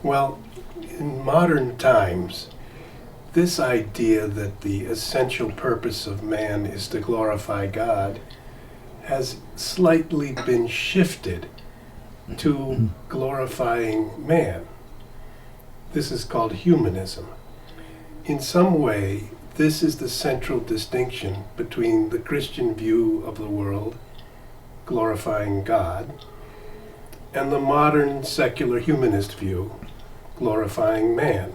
Well, in modern times, this idea that the essential purpose of man is to glorify God has slightly been shifted to glorifying man. This is called humanism. In some way, this is the central distinction between the Christian view of the world, glorifying God, and the modern secular humanist view, glorifying man.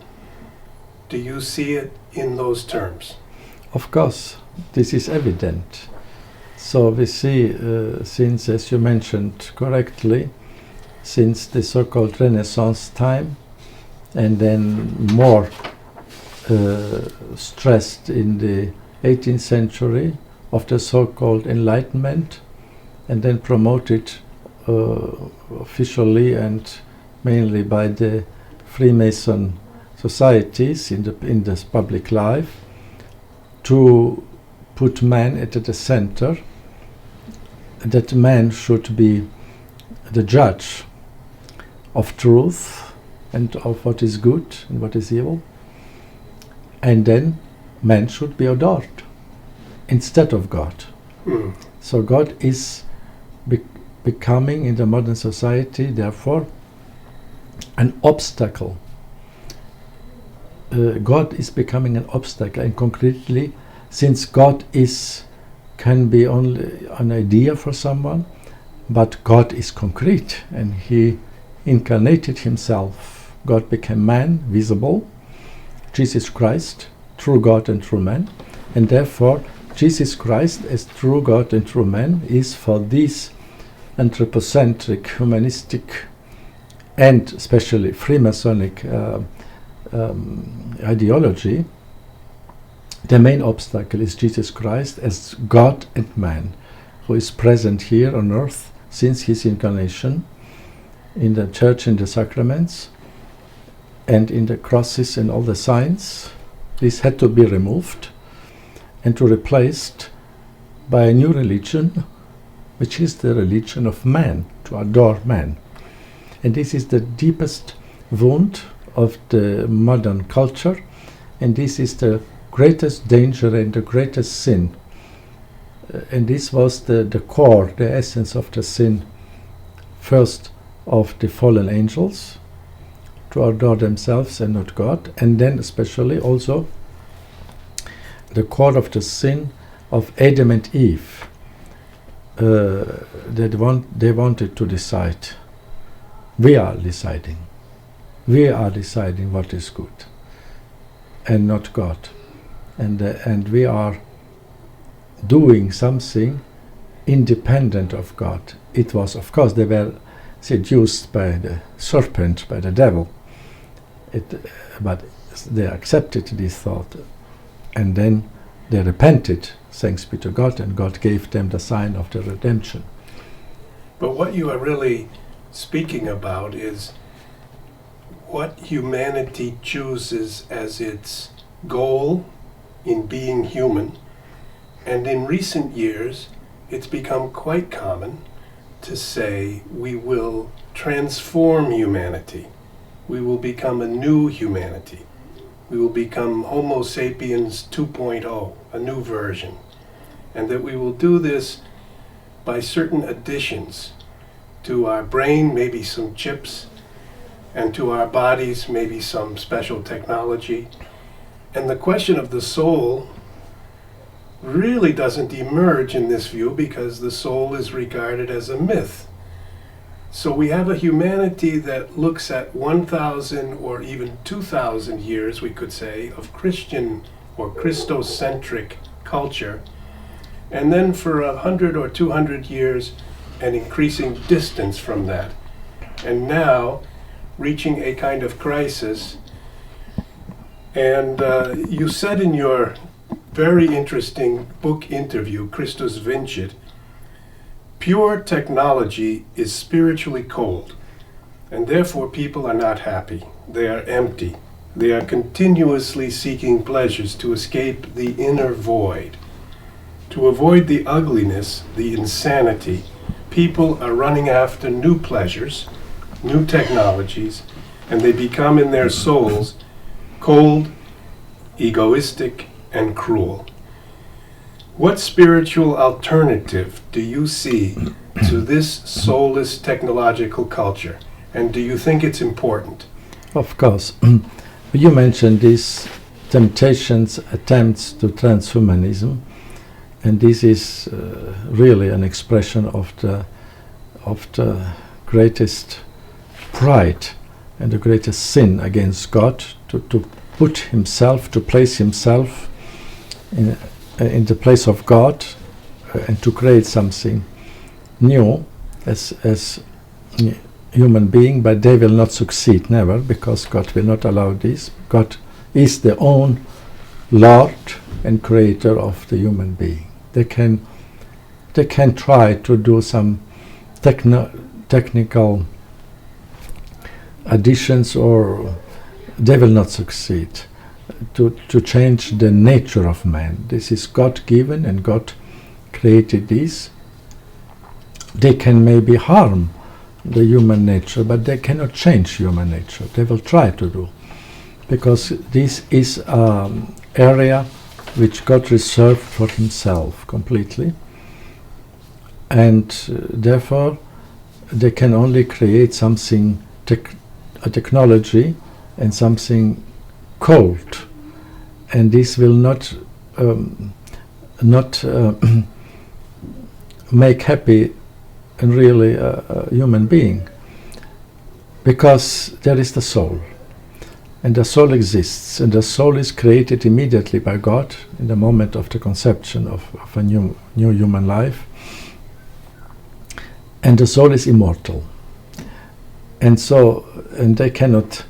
Do you see it in those terms? Of course, this is evident. So we see, since, as you mentioned correctly, since the so-called Renaissance time, and then more stressed in the 18th century of the so-called Enlightenment, and then promoted officially and mainly by the Freemason societies in this public life, to put man at the center, that man should be the judge of truth and of what is good and what is evil, and then man should be adored instead of God. So God is becoming in the modern society, therefore, an obstacle. God is becoming an obstacle, and concretely, since God can be only an idea for someone, but God is concrete, and He incarnated Himself. God became man, visible, Jesus Christ, true God and true man, and therefore Jesus Christ as true God and true man is for this anthropocentric, humanistic, and especially Freemasonic ideology. The main obstacle is Jesus Christ as God and man, who is present here on earth since His incarnation, in the church, in the sacraments, and in the crosses and all the signs. This had to be removed and to replaced by a new religion, which is the religion of man, to adore man. And this is the deepest wound of the modern culture, and this is the greatest danger and the greatest sin. And this was the core, the essence of the sin, first of the fallen angels, to adore themselves and not God, and then especially also the core of the sin of Adam and Eve. They wanted to decide. We are deciding. We are deciding what is good, and not God. And we are doing something independent of God. It was, of course, they were seduced by the serpent, by the devil. But they accepted this thought, and then they repented, thanks be to God, and God gave them the sign of the redemption. But what you are really speaking about is what humanity chooses as its goal in being human. And in recent years, it's become quite common to say we will transform humanity. We will become a new humanity. We will become Homo sapiens 2.0, a new version. And that we will do this by certain additions to our brain, maybe some chips, and to our bodies, maybe some special technology. And the question of the soul really doesn't emerge in this view because the soul is regarded as a myth. So we have a humanity that looks at 1,000 or even 2,000 years, we could say, of Christian or Christocentric culture, and then for 100 or 200 years an increasing distance from that. And now reaching a kind of crisis. And you said in your very interesting book interview, Christus Vincit, pure technology is spiritually cold, and therefore people are not happy. They are empty. They are continuously seeking pleasures to escape the inner void. To avoid the ugliness, the insanity, people are running after new pleasures, new technologies, and they become in their souls cold, egoistic, and cruel. What spiritual alternative do you see to this soulless technological culture, and do you think it's important? Of course. You mentioned these temptations, attempts to transhumanism, and this is really an expression of the greatest pride and the greatest sin against God, to put himself, to place himself in the place of God, and to create something new as human being, but they will not succeed, never, because God will not allow this. God is the own Lord and creator of the human being. They can try to do some technical additions, or they will not succeed to change the nature of man. This is God-given, and God created this. They can maybe harm the human nature, but they cannot change human nature. They will try to do, because this is an area which God reserved for himself completely, and therefore they can only create something, a technology and something cold, and this will not make happy and really a human being, because there is the soul, and the soul exists, and the soul is created immediately by God in the moment of the conception of a new human life, and the soul is immortal, and they cannot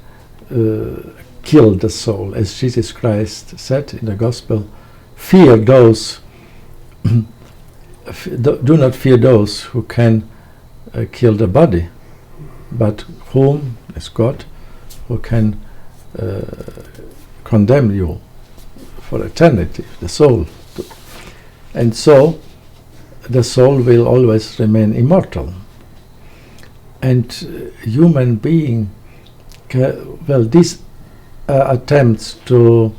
kill the soul, as Jesus Christ said in the Gospel. Fear those do not fear those who can kill the body, but whom is God, who can condemn you for eternity, the soul. And so the soul will always remain immortal. And human being, these attempts to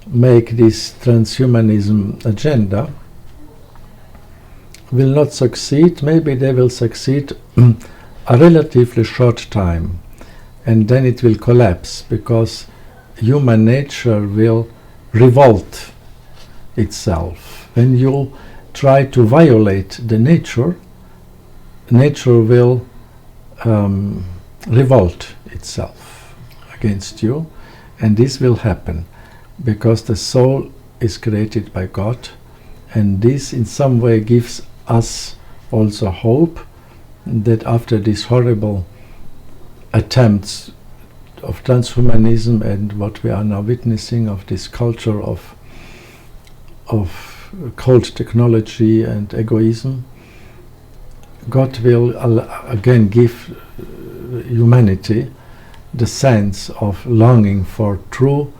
make this transhumanism agenda will not succeed. Maybe they will succeed a relatively short time, and then it will collapse, because human nature will revolt itself. When you try to violate the nature will revolt itself against you, and this will happen because the soul is created by God, and this in some way gives us also hope that after these horrible attempts of transhumanism and what we are now witnessing of this culture of cold technology and egoism, God will again give humanity the sense of longing for true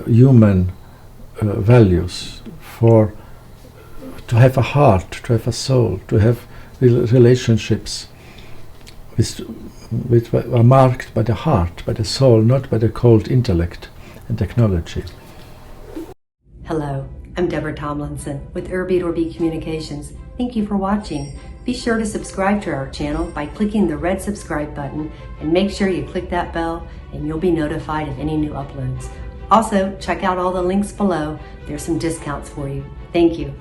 human values, to have a heart, to have a soul, to have relationships which are marked by the heart, by the soul, not by the cold intellect and technology. Hello, I'm Deborah Tomlinson with Irby Communications. Thank you for watching. Be sure to subscribe to our channel by clicking the red subscribe button, and make sure you click that bell and you'll be notified of any new uploads. Also, check out all the links below. There's some discounts for you. Thank you.